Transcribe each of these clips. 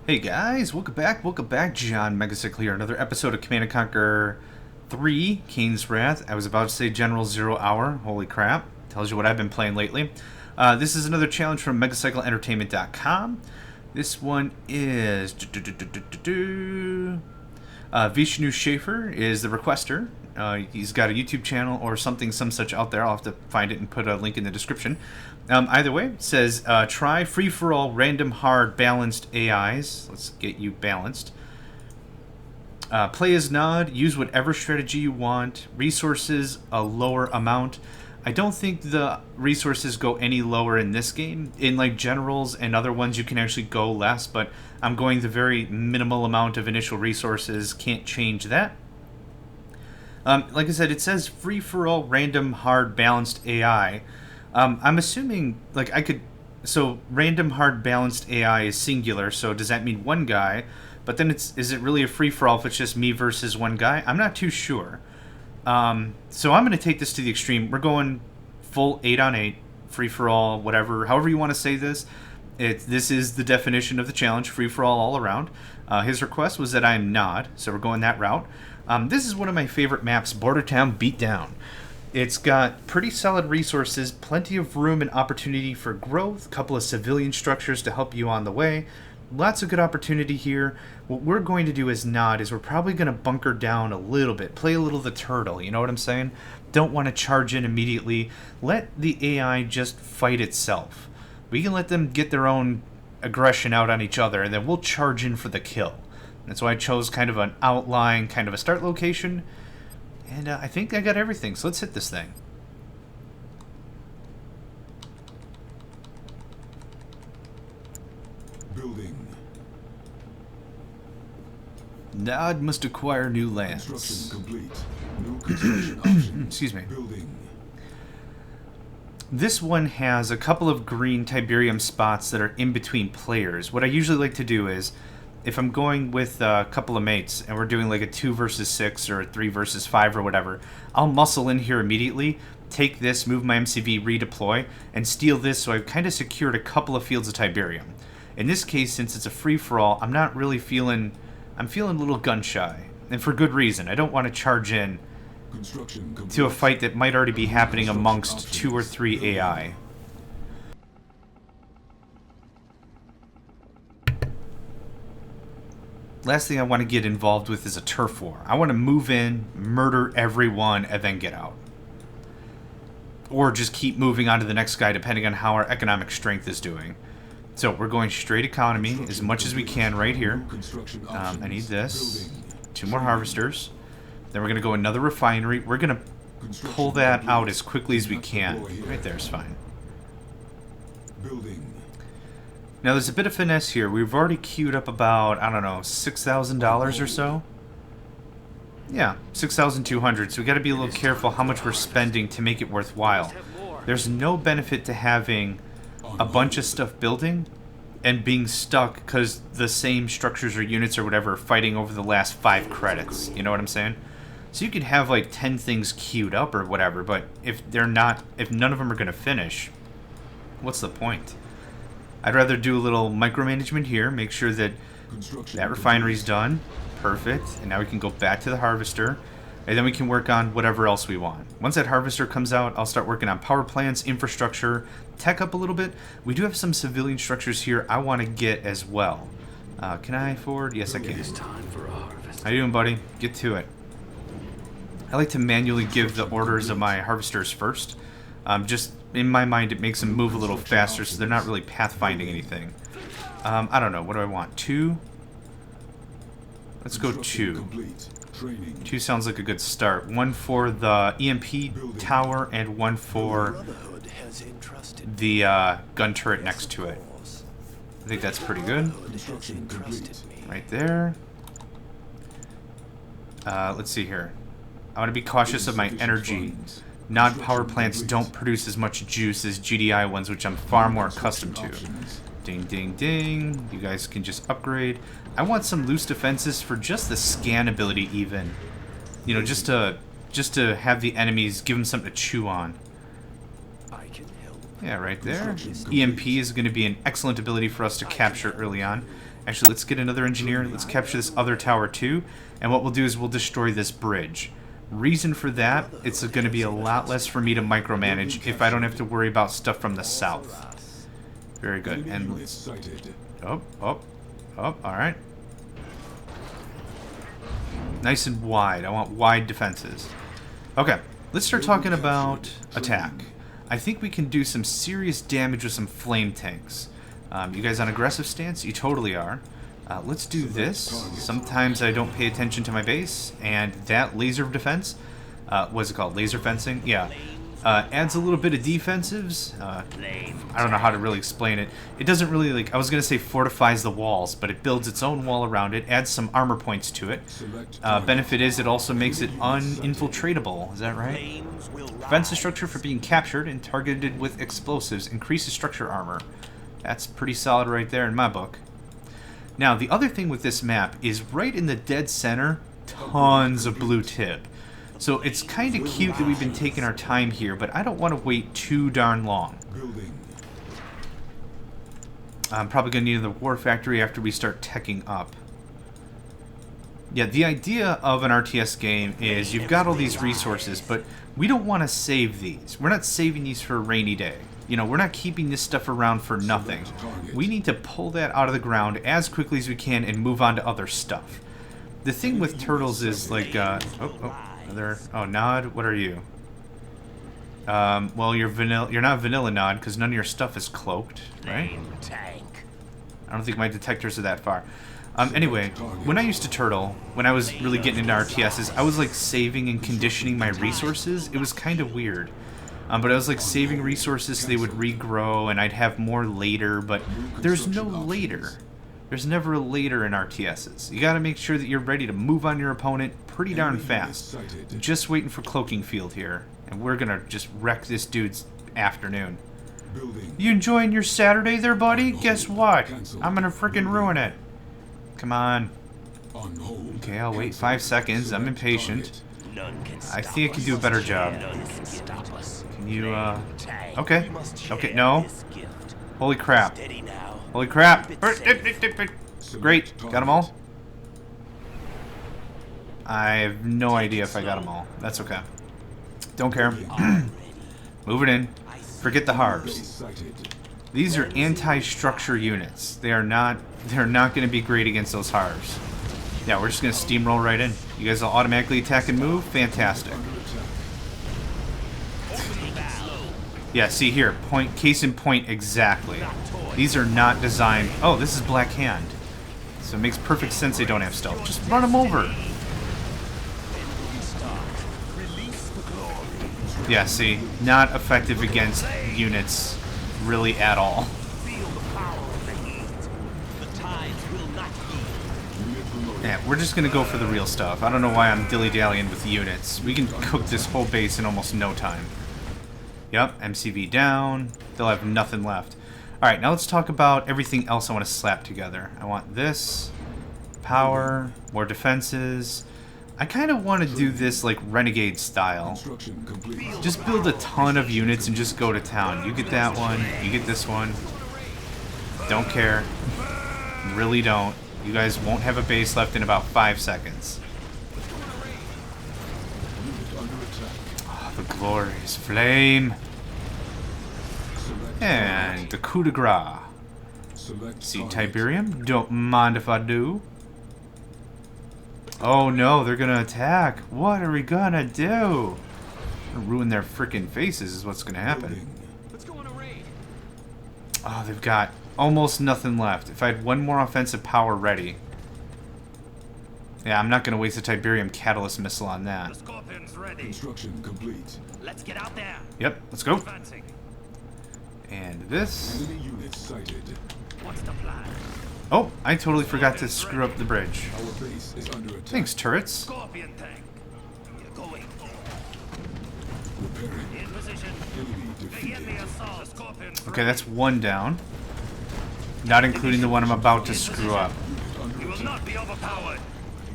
Hey guys, welcome back, John Megacycle here. Another episode of Command & Conquer 3, Kane's Wrath. I was about to say General 0 Hour, holy crap. Tells you what I've been playing lately. This is another challenge from MegacycleEntertainment.com. This one is... Vishnu Schaefer is the requester. He's got a YouTube channel or something, some such out there. I'll have to find it and put a link in the description. Either way, it says, try free-for-all random hard balanced AIs. Let's get you balanced. Play as Nod. Use whatever strategy you want. Resources, a lower amount. I don't think the resources go any lower in this game. In like generals and other ones, you can actually go less, but I'm going the very minimal amount of initial resources. Can't change that. Like I said, it says free-for-all random hard balanced AI. I'm assuming, like, I could... So, random hard balanced AI is singular, so does that mean one guy? But then is it really a free-for-all if it's just me versus one guy? I'm not too sure. So I'm going to take this to the extreme. We're going full 8 on 8, free-for-all, whatever, however you want to say this. This is the definition of the challenge, free-for-all all around. His request was that I'm Nod, so we're going that route. This is one of my favorite maps, Border Town Beatdown. It's got pretty solid resources, plenty of room and opportunity for growth, a couple of civilian structures to help you on the way. Lots of good opportunity here. What we're going to do as Nod is we're probably going to bunker down a little bit, play a little the turtle, you know what I'm saying? Don't want to charge in immediately. Let the AI just fight itself. We can let them get their own aggression out on each other, and then we'll charge in for the kill. That's why I chose kind of an outline, kind of a start location. And I think I got everything, so let's hit this thing. Building. Nod must acquire new lands. Construction complete. New construction options. Excuse me. Building. This one has a couple of green Tiberium spots that are in between players. What I usually like to do is, if I'm going with a couple of mates and we're doing like a 2 versus 6 or a 3 versus 5 or whatever, I'll muscle in here immediately, take this, move my MCV, redeploy, and steal this, so I've kind of secured a couple of fields of Tiberium. In this case, since it's a free-for-all, I'm not really feeling... I'm feeling a little gun-shy, and for good reason. I don't want to charge in to a fight that might already be happening amongst 2 or 3 AI. Last thing I want to get involved with is a turf war. I want to move in, murder everyone, and then get out. Or just keep moving on to the next guy, depending on how our economic strength is doing. So we're going straight economy as much as we can right here. I need this. 2 more harvesters. Then we're going to go another refinery. We're going to pull that out as quickly as we can. Right there is fine. Building. Now, there's a bit of finesse here. We've already queued up about, I don't know, $6,000 or so? Yeah, 6,200. So we got to be a little careful how much we're spending to make it worthwhile. There's no benefit to having a bunch of stuff building and being stuck because the same structures or units or whatever are fighting over the last 5 credits. You know what I'm saying? So you could have like 10 things queued up or whatever, but if none of them are going to finish, what's the point? I'd rather do a little micromanagement here, make sure that that refinery's done. Perfect. And now we can go back to the harvester, and then we can work on whatever else we want. Once that harvester comes out, I'll start working on power plants, infrastructure, tech up a little bit. We do have some civilian structures here I want to get as well. Can I forward? Yes, I can. How you doing, buddy? Get to it. I like to manually give the orders of my harvesters first. Just in my mind, it makes them move a little faster, so they're not really pathfinding anything. I don't know. What do I want? 2? Let's go 2. 2 sounds like a good start. 1 for the EMP tower and 1 for the gun turret next to it. I think that's pretty good. Right there. Let's see here. I want to be cautious of my energy. Nod power plants don't produce as much juice as GDI ones, which I'm far more accustomed to. Ding, ding, ding. You guys can just upgrade. I want some loose defenses for just the scan ability even. You know, just to have the enemies, give them something to chew on. Yeah, right there. EMP is going to be an excellent ability for us to capture early on. Actually, let's get another engineer. Let's capture this other tower too. And what we'll do is we'll destroy this bridge. Reason for that, it's going to be a lot less for me to micromanage if I don't have to worry about stuff from the south. Very good. And alright. Nice and wide. I want wide defenses. Okay, let's start talking about attack. I think we can do some serious damage with some flame tanks. You guys on aggressive stance? You totally are. Let's do this. Sometimes I don't pay attention to my base, and that laser defense, what's it called? Laser fencing? Yeah. Adds a little bit of defensives. I don't know how to really explain it. It doesn't really, like, I was going to say fortifies the walls, but it builds its own wall around it, adds some armor points to it. Benefit is it also makes it uninfiltratable. Is that right? Prevents the structure from being captured and targeted with explosives. Increases structure armor. That's pretty solid right there in my book. Now, the other thing with this map is right in the dead center, tons of blue tip. So it's kind of cute that we've been taking our time here, but I don't want to wait too darn long. I'm probably going to need the war factory after we start teching up. Yeah, the idea of an RTS game is you've got all these resources, but we don't want to save these. We're not saving these for a rainy day. You know, we're not keeping this stuff around for nothing. We need to pull that out of the ground as quickly as we can and move on to other stuff. The thing with turtles is like, Nod, what are you? Well, you're not vanilla Nod because none of your stuff is cloaked, right? I don't think my detectors are that far. Anyway, when I used to turtle, when I was really getting into RTSs, I was like saving and conditioning my resources. It was kind of weird. But I was like saving resources so they would regrow and I'd have more later, but there's no later. There's never a later in RTSs. You gotta make sure that you're ready to move on your opponent pretty darn fast. Just waiting for Cloaking Field here, and we're gonna just wreck this dude's afternoon. You enjoying your Saturday there, buddy? Guess what? I'm gonna frickin' ruin it. Come on. Okay, I'll wait 5 seconds. I'm impatient. I think I can do a better job. Can you, Okay. Okay, no. Holy crap. Holy crap. Great. Got them all? I have no idea if I got them all. That's okay. Don't care. Move it in. Forget the harps. These are anti-structure units. They're not going to be great against those harps. Yeah, we're just going to steamroll right in. You guys will automatically attack and move? Fantastic. Yeah, see here. Case in point exactly. These are not designed... Oh, this is Black Hand. So it makes perfect sense they don't have stealth. Just run them over. Yeah, see? Not effective against units really at all. Yeah, we're just gonna go for the real stuff. I don't know why I'm dilly-dallying with units. We can cook this whole base in almost no time. Yep, MCV down. They'll have nothing left. Alright, now let's talk about everything else I want to slap together. I want this. Power. More defenses. I kind of want to do this like Renegade style. Just build a ton of units and just go to town. You get that one. You get this one. Don't care. Really don't. You guys won't have a base left in about 5 seconds. Oh, the glorious flame. And the coup de grace. See Tiberium? Don't mind if I do. Oh no, they're gonna attack. What are we gonna do? Ruin their freaking faces is what's gonna happen. Oh, they've got almost nothing left. If I had one more offensive power ready. Yeah, I'm not going to waste a Tiberium Catalyst missile on that. The Scorpion's ready. Construction complete. Let's get out there. Yep, let's go. Advancing. And this. Enemy units sighted. What's the plan? Oh, I totally forgot to screw up the bridge. Our base is under attack. Thanks, turrets. Scorpion tank. You're going. Repairing. In position. Enemy Begin the defeated. assault. The Scorpion's Okay, ready. that's one down. Not including the one I'm about to screw up. You will not be overpowered.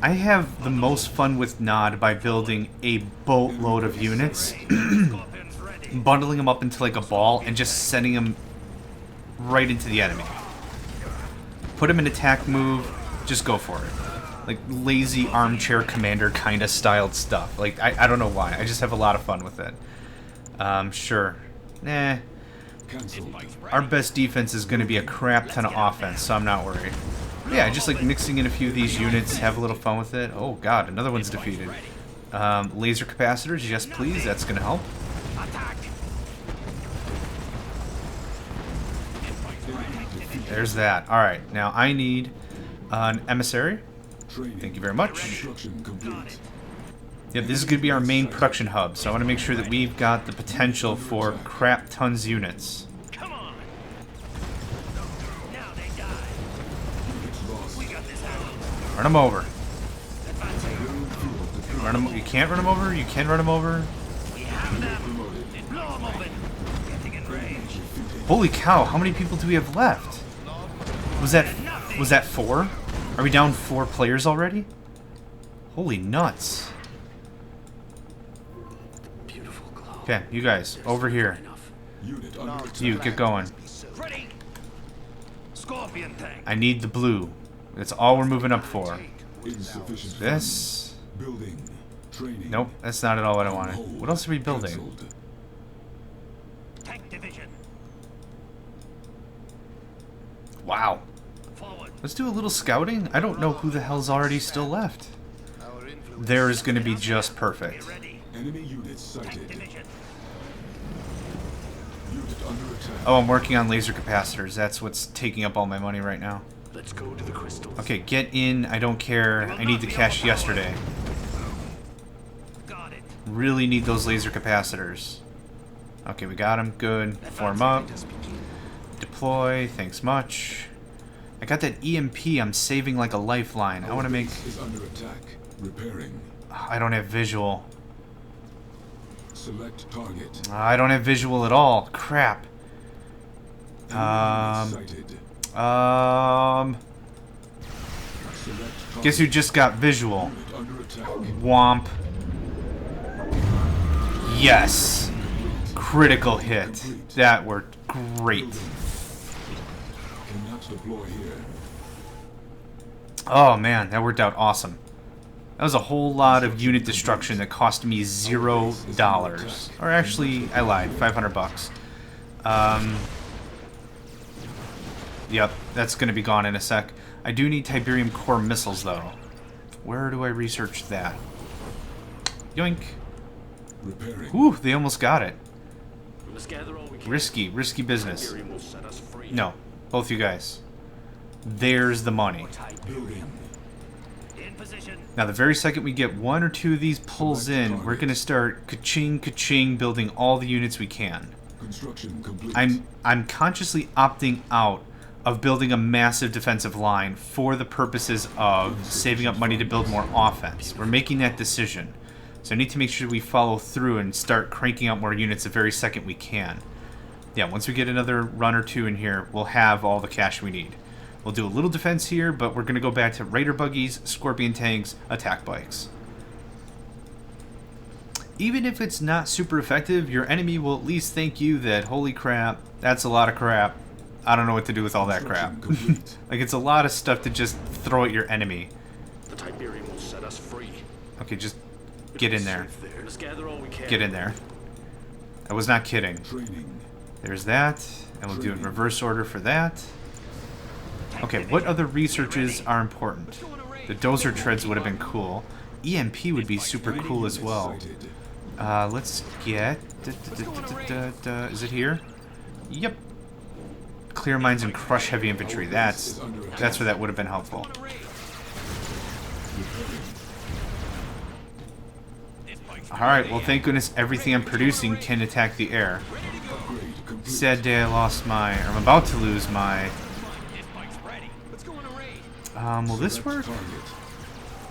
I have the most fun with Nod by building a boatload of units, Scorpion's ready. bundling them up into like a ball, and just sending them right into the enemy. put him in attack move, just go for it. Like lazy armchair commander kind of styled stuff. Like I don't know why. I just have a lot of fun with it. Sure. Nah. Cancelled. Our best defense is going to be a crap ton of offense, so I'm not worried. Yeah, just like mixing in a few of these units, have a little fun with it. Oh god, another one's defeated. Laser capacitors, yes please, that's going to help. There's that. Alright, now I need an emissary. Thank you very much. Construction complete. Yep, this is going to be our main production hub, so I want to make sure that we've got the potential for crap tons units. Come on. Now they die. We got this handled. Run them over. Advancing. Run them. You can't run them over. You can run them over. We have them. Blow them open. Getting in range. Holy cow! How many people do we have left? Was that 4? Are we down 4 players already? Holy nuts! Okay, you guys over here. Unit under attack. You get going. Ready. Scorpion tank. I need the blue. That's all we're moving up for. Insufficient This. funds. Building. Training. Nope, that's not at all what I wanted. What else are we building? Cancelled. Tank division. Wow. Forward. Let's do a little scouting. I don't know who the hell's already still left. There is going to be just perfect. Ready. Enemy units Tank sighted. division. Unit under attack. Oh, I'm working on laser capacitors. That's what's taking up all my money right now. Let's go to the crystals. Okay, get in. I don't care. I need the cash yesterday. Got it. Really need those laser capacitors. Okay, we got them. Good. Form up. Deploy. Thanks much. I got that EMP. I'm saving like a lifeline. I want to make... Is under attack. Repairing. I don't have visual. Select target. I don't have visual at all. Crap. Enemy units sighted. Select target. Guess who just got visual? Unit under attack. Womp. Yes. Critical hit. That worked great. Cannot deploy here. Oh man, that worked out awesome. That was a whole lot of unit destruction that cost me $0. Or actually, I lied, $500. Yep, that's gonna be gone in a sec. I do need Tiberium core missiles though. Where do I research that? Yoink. Repairing. Whew, they almost got it. Let's gather all we can. Risky business. Will set us free. No, both you guys. There's the money. Building. In position. Now, the very second we get 1 or 2 of these pulls in, we're gonna start ka-ching, building all the units we can. Construction complete. I'm consciously opting out of building a massive defensive line for the purposes of saving up money to build more offense. We're making that decision. So I need to make sure we follow through and start cranking out more units the very second we can. Yeah, once we get another run or 2 in here, we'll have all the cash we need. We'll do a little defense here, but we're going to go back to Raider buggies, Scorpion tanks, attack bikes. Even if it's not super effective, your enemy will at least thank you that, holy crap, that's a lot of crap. I don't know what to do with all that crap. Like, it's a lot of stuff to just throw at your enemy. The Tiberium will set us free. Okay, just get in there. Let's gather all we can. Get in there. I was not kidding. Training. There's that, and we'll do it in reverse order for that. Okay, what other researches are important? The dozer treads would have been cool. EMP would be super cool as well. Let's get... is it here? Yep. Clear mines and crush heavy infantry. That's where that would have been helpful. Alright, well thank goodness everything I'm producing can attack the air. Sad day I lost my... or I'm about to lose my... will this work?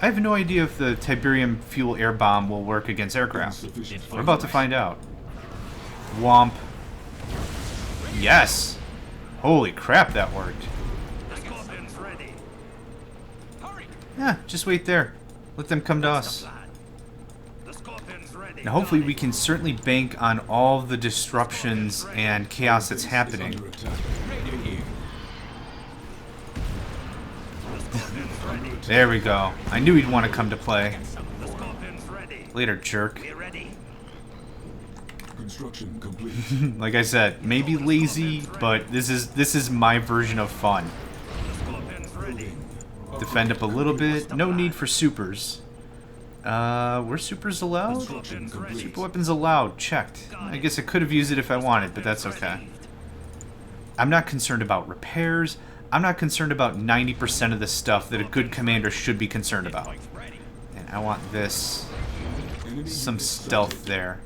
I have no idea if the Tiberium fuel air bomb will work against aircraft. We're about to find out. Womp. Yes! Holy crap, that worked. Yeah, just wait there. Let them come to us. Now hopefully we can certainly bank on all the disruptions and chaos that's happening. There we go. I knew he'd want to come to play. The Scorpion's ready. Later, jerk. We're ready. Construction complete. Like I said, maybe lazy, but this is my version of fun. The Scorpion's ready. Defend up a little bit. No need for supers. Were supers allowed? Scorpion's ready. Super weapons allowed. Checked. I guess I could have used it if I wanted, but that's okay. I'm not concerned about repairs. I'm not concerned about 90% of the stuff that a good commander should be concerned about. And I want this. Some stealth there.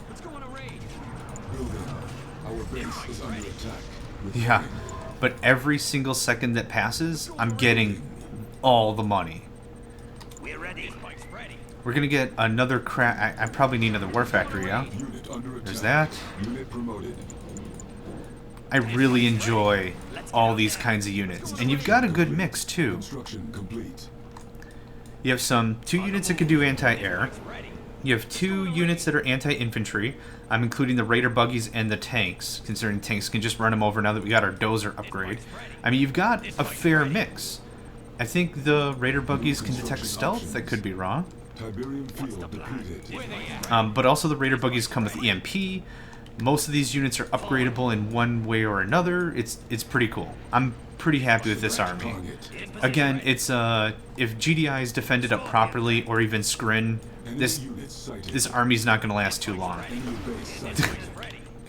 Let's go on a raid. Building. Our base is under attack. Yeah. But every single second that passes, I'm getting all the money. We're ready. We're gonna get another I probably need another war factory, yeah? Unit under attack. There's that. Unit promoted. I really enjoy all these kinds of units. And you've got a good mix, too. Construction complete. You have two units that can do anti-air. You have 2 units that are anti-infantry. I'm including the Raider buggies and the tanks, considering tanks can just run them over now that we got our dozer upgrade. I mean, you've got a fair mix. I think the Raider buggies can detect stealth. I could be wrong. Tiberium field depleted. But also the Raider buggies come with EMP. Most of these units are upgradable in one way or another. It's pretty cool. I'm pretty happy with this army. Target. Again, it's if GDI is defended up properly, or even Scrin, Enemy this units sighted. this army's not going to last too long. Enemy base sighted.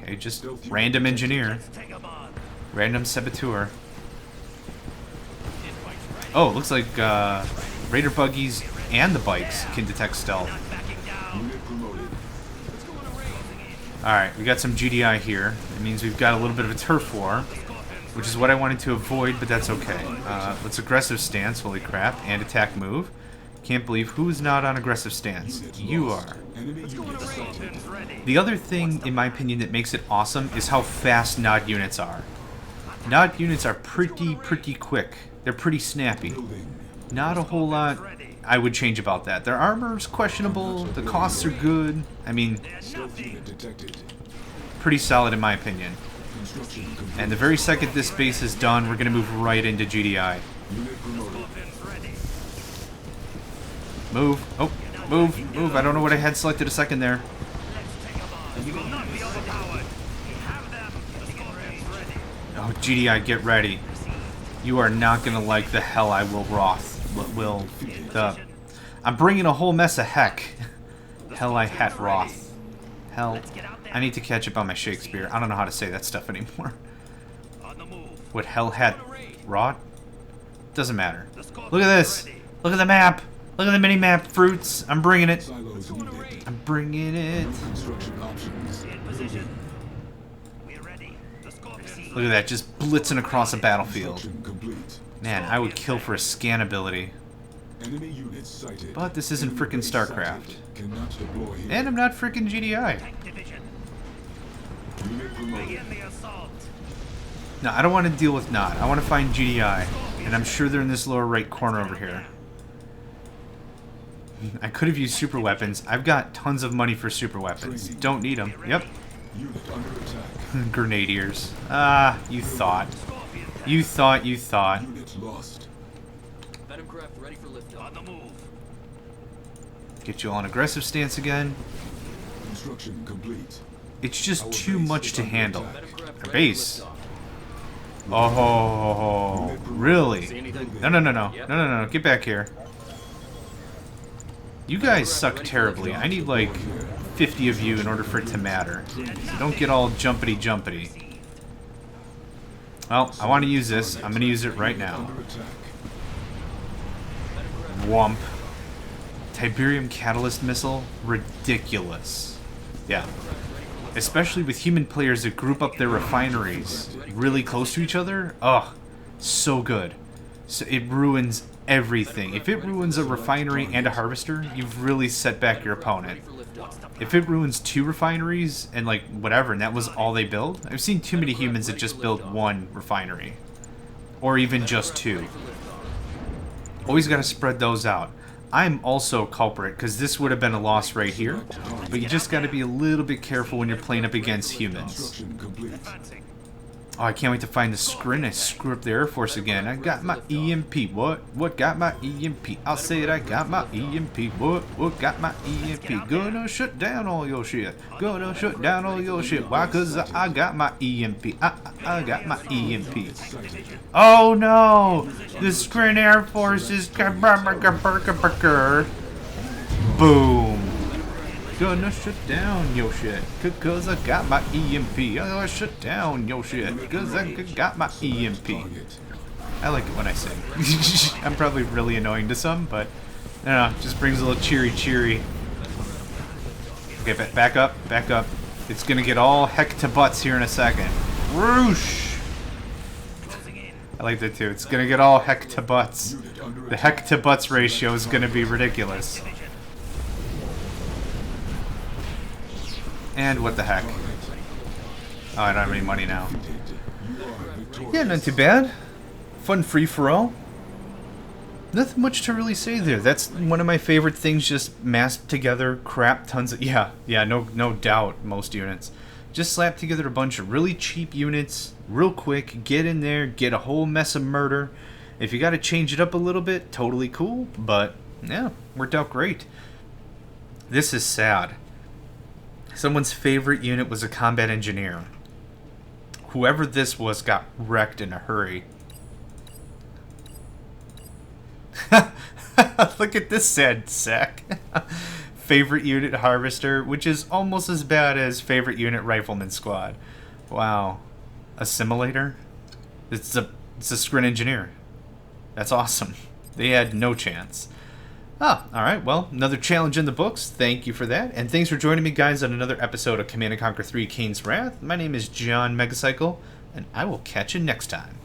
Okay, just random engineer, Take 'em on. random saboteur. Oh, it looks like Raider buggies and the bikes can detect stealth. Backing down. Unit promoted. Alright, we got some GDI here. It means we've got a little bit of a turf war, which is what I wanted to avoid, but that's okay. Let's aggressive stance, holy crap, and attack move. Can't believe who's not on aggressive stance. Unit You lost. are. Enemy unit sighted. Scorpion's ready. The other thing, in my opinion, that makes it awesome is how fast Nod units are. Nod units are pretty quick. They're pretty snappy. Building. Not a whole lot I would change about that. Their armor's questionable, the costs are good. I mean, Stealth unit detected. pretty solid in my opinion. Construction complete. And the very second this base is done, we're going to move right into GDI. Unit promoted. Scorpion's ready. Move. Oh, move. I don't know what I had selected a second there. Let's take 'em on. You will not be overpowered. We have them. The Scorpion's ready. Oh, GDI, get ready. You are not going to like the hell I will Roth. I'm bringing a whole mess of heck. Hell I hat Roth. Hell, I need to catch up on my Shakespeare. I don't know how to say that stuff anymore. On the move. What hell hat Roth? Doesn't matter. The Scorpion's Look at this. ready. Look at the map. Look at the mini map. Fruits. I'm bringing it. Silos needed. I'm bringing it. Construction options. In position. We're ready. The Scorpion's Look at that. Just blitzing across a battlefield. Construction complete. Man, I would kill for a scan ability. Enemy units sighted. But this isn't Enemy frickin' base StarCraft. sighted. Cannot deploy here. And I'm not freaking GDI. Tank division. Unit promoted. Begin the assault. No, I don't want to deal with Nod. I want to find GDI. And I'm sure they're in this lower right corner over here. I could have used super weapons. I've got tons of money for super weapons. Don't need them. Yep. Unit under attack. Grenadiers. Ah, you thought. You thought. Unit lost. Venomcraft ready for liftoff. On the move. Get you on aggressive stance again. Construction complete. It's just Our too base much is to under handle. attack. Venomcraft Our ready base. for liftoff. Oh, really? anything? No. Get back here. You guys suck terribly. I need like 50 of you in order for it to matter. So don't get all jumpity. Well, I want to use this. I'm going to use it right now. Under attack. Wump. Tiberium Catalyst Missile? Ridiculous. Yeah. Especially with human players that group up their refineries really close to each other. Ugh. So good. So it ruins everything. If it ruins a refinery and a harvester, you've really set back your opponent. If it ruins 2 refineries and like whatever, and that was all they build, I've seen too many humans that just build 1 refinery. Or even just 2. Always gotta spread those out. I'm also a culprit, because this would have been a loss right here, but you just gotta be a little bit careful when you're playing up against humans. Construction complete. Advancing. Oh, I can't wait to find the screen. I screw up the Air Force again. I got my EMP. What? What got my EMP? I'll say it. I got my EMP. What? What got my EMP? Gonna shut down all your shit. Gonna shut down all your shit. Why? Cause I got my EMP. I got my EMP. Oh no! The screen Air Force is boom. Gonna shut down your shit, cause I got my EMP. I'm gonna shut down your shit, cause I got my EMP. I like it when I sing. I'm probably really annoying to some, but I don't know, just brings a little cheery. Okay, back up. It's gonna get all heck to butts here in a second. Whoosh! I like that too. It's gonna get all heck to butts. The heck to butts ratio is gonna be ridiculous. And what the heck? Oh, I don't have any money now. Yeah, not too bad. Fun free-for-all. Nothing much to really say there. That's one of my favorite things, just massed together crap tons of... Yeah, no doubt, most units. Just slap together a bunch of really cheap units, real quick, get in there, get a whole mess of murder. If you gotta change it up a little bit, totally cool, but yeah, worked out great. This is sad. Someone's favorite unit was a combat engineer. Whoever this was got wrecked in a hurry. Look at this sad sack. Favorite unit harvester, which is almost as bad as favorite unit rifleman squad. Wow. Assimilator? It's a screen engineer. That's awesome. They had no chance. Alright, well, another challenge in the books. Thank you for that. And thanks for joining me, guys, on another episode of Command & Conquer 3 Kane's Wrath. My name is John Megacycle, and I will catch you next time.